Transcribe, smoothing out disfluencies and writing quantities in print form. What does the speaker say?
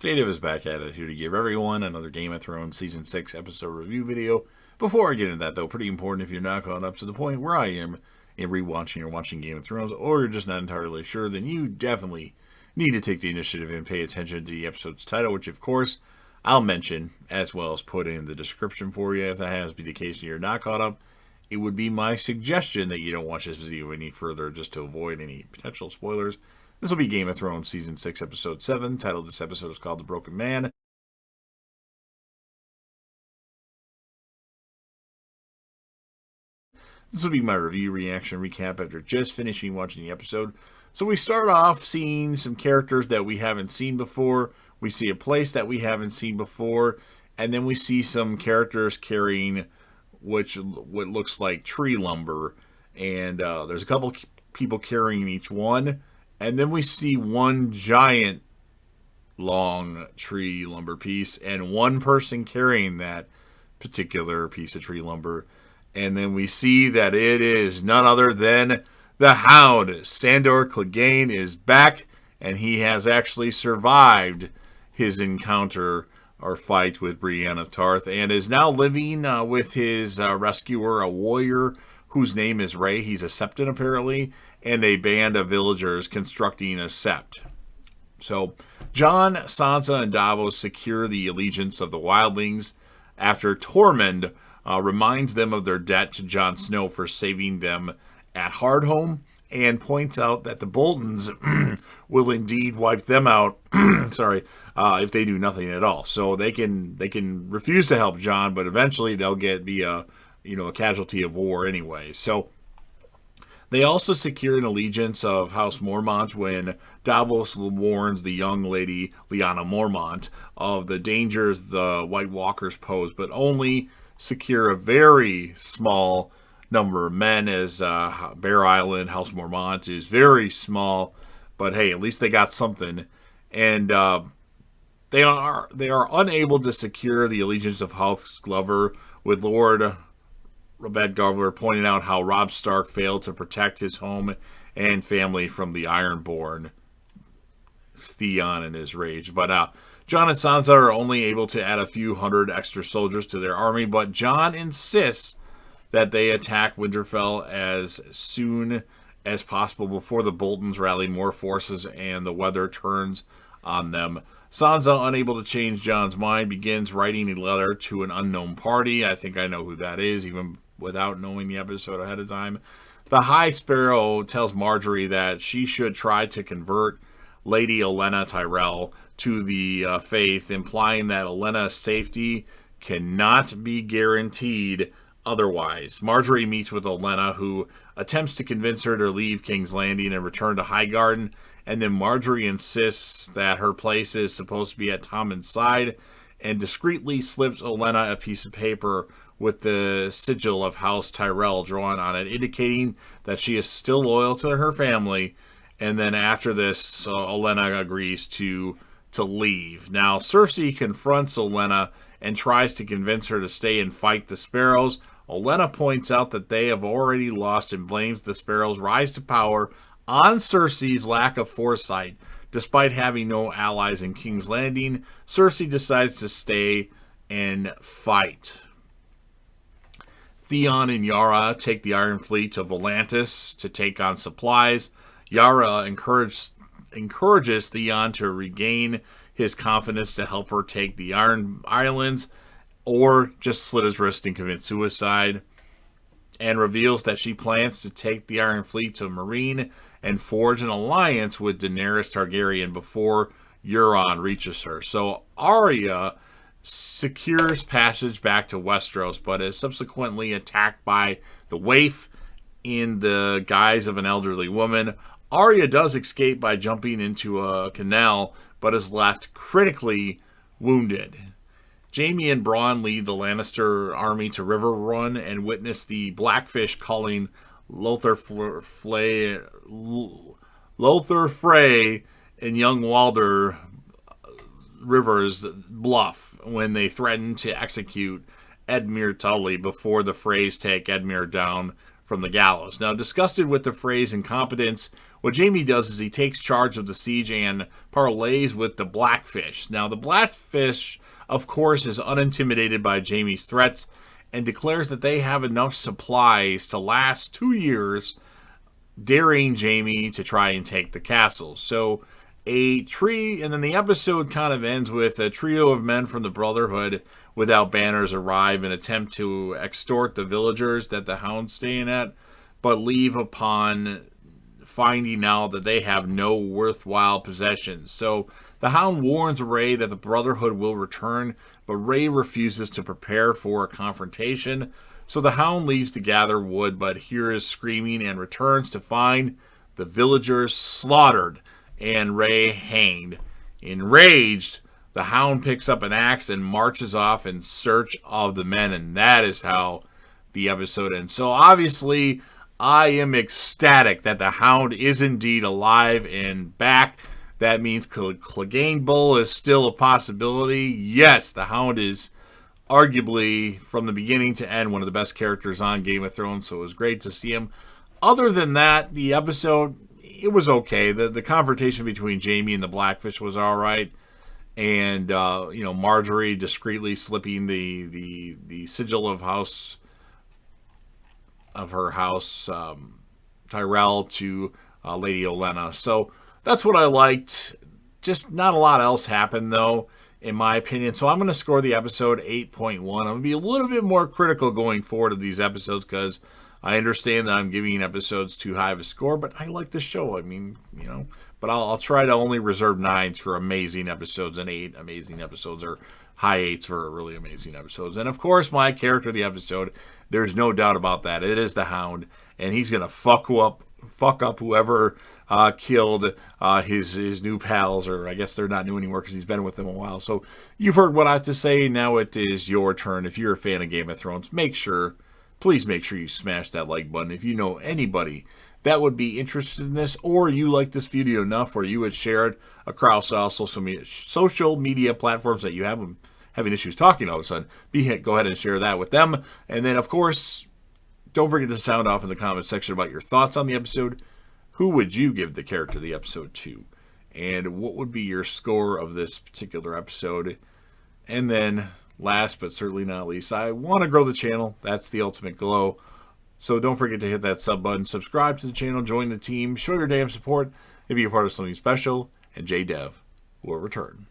Dave is back at it here to give everyone another Game of Thrones Season 6 episode review video. Before I get into that, though, pretty important if you're not caught up to the point where I am in rewatching or watching Game of Thrones, or you're just not entirely sure, then you definitely need to take the initiative and pay attention to the episode's title, which, of course, I'll mention, as well as put in the description for you. If that has to be the case and you're not caught up, it would be my suggestion that you don't watch this video any further just to avoid any potential spoilers. This will be Game of Thrones Season 6, Episode 7. Title of this episode is called The Broken Man. This will be my review, reaction, recap after just finishing watching the episode. So we start off seeing some characters that we haven't seen before. We see a place that we haven't seen before. And then we see some characters carrying what looks like tree lumber. And there's a couple people carrying each one. And then we see one giant long tree lumber piece and one person carrying that particular piece of tree lumber. And then we see that it is none other than the Hound. Sandor Clegane is back, and he has actually survived his encounter or fight with Brienne of Tarth and is now living with his rescuer, a warrior whose name is Ray. He's a Septon, apparently, and a band of villagers constructing a sept. So, Jon, Sansa, and Davos secure the allegiance of the wildlings after Tormund reminds them of their debt to Jon Snow for saving them at Hardhome, and points out that the Boltons will indeed wipe them out if they do nothing at all. So they can refuse to help Jon, but eventually they'll be a casualty of war anyway. So they also secure an allegiance of House Mormont when Davos warns the young lady Lyanna Mormont of the dangers the White Walkers pose, but only secure a very small number of men, as Bear Island, House Mormont is very small, but hey, at least they got something. And they are unable to secure the allegiance of House Glover, with Lord Robert Glover pointing out how Robb Stark failed to protect his home and family from the Ironborn, Theon and his rage. But Jon and Sansa are only able to add a few hundred extra soldiers to their army, but Jon insists that they attack Winterfell as soon as possible before the Boltons rally more forces and the weather turns on them. Sansa, unable to change Jon's mind, begins writing a letter to an unknown party. I think I know who that is, even without knowing the episode ahead of time. The High Sparrow tells Marjorie that she should try to convert Lady Olenna Tyrell to the faith, implying that Olenna's safety cannot be guaranteed otherwise. Marjorie meets with Olenna, who attempts to convince her to leave King's Landing and return to Highgarden, and then Marjorie insists that her place is supposed to be at Tommen's side, and discreetly slips Olenna a piece of paper with the sigil of House Tyrell drawn on it, indicating that she is still loyal to her family. And then after this, Olenna agrees to leave. Now, Cersei confronts Olenna and tries to convince her to stay and fight the Sparrows. Olenna points out that they have already lost and blames the Sparrows' rise to power on Cersei's lack of foresight. Despite having no allies in King's Landing, Cersei decides to stay and fight. Theon and Yara take the Iron Fleet to Volantis to take on supplies. Yara encourages Theon to regain his confidence to help her take the Iron Islands, or just slit his wrist and commit suicide, and reveals that she plans to take the Iron Fleet to Meereen and forge an alliance with Daenerys Targaryen before Euron reaches her. So Arya secures passage back to Westeros, but is subsequently attacked by the Waif in the guise of an elderly woman. Arya does escape by jumping into a canal, but is left critically wounded. Jaime and Bronn lead the Lannister army to Riverrun and witness the Blackfish calling Lothar Frey and young Walder Rivers bluff when they threaten to execute Edmure Tully before the Freys take Edmure down from the gallows. Now, disgusted with the Frey's incompetence, what Jaime does is he takes charge of the siege and parleys with the Blackfish. Now, the Blackfish, of course, is unintimidated by Jaime's threats and declares that they have enough supplies to last 2 years, daring Jaime to try and take the castle. So, and then the episode kind of ends with a trio of men from the Brotherhood without banners arrive and attempt to extort the villagers that the Hound's staying at, but leave upon finding out that they have no worthwhile possessions. So the Hound warns Rey that the Brotherhood will return, but Rey refuses to prepare for a confrontation. So the Hound leaves to gather wood, but hears screaming and returns to find the villagers slaughtered and Rey hanged. Enraged, the Hound picks up an axe and marches off in search of the men, and that is how the episode ends. So obviously, I am ecstatic that the Hound is indeed alive and back. That means Clegane Bull is still a possibility. Yes, the Hound is arguably, from the beginning to end, one of the best characters on Game of Thrones, so it was great to see him. Other than that, the episode, it was okay. The confrontation between Jaime and the Blackfish was all right. And, Marjorie discreetly slipping the sigil of her house, Tyrell, to Lady Olenna. So that's what I liked. Just not a lot else happened, though, in my opinion. So I'm going to score the episode 8.1. I'm going to be a little bit more critical going forward of these episodes because I understand that I'm giving episodes too high of a score, but I like the show. I mean, but I'll try to only reserve 9s for amazing episodes and 8 amazing episodes, or high 8s for really amazing episodes. And of course, my character of the episode, there's no doubt about that. It is the Hound, and he's gonna fuck up whoever killed his new pals, or I guess they're not new anymore because he's been with them a while. So you've heard what I have to say. Now it is your turn. If you're a fan of Game of Thrones, please make sure you smash that like button. If you know anybody that would be interested in this, or you like this video enough where you would share it across all social media platforms that you have them having issues talking all of a sudden, go ahead and share that with them. And then, of course, don't forget to sound off in the comment section about your thoughts on the episode. Who would you give the character of the episode to? And what would be your score of this particular episode? And then, last but certainly not least, I want to grow the channel. That's the ultimate goal. So don't forget to hit that sub button, subscribe to the channel, join the team, show your damn support, and be a part of something special. And JDev will return.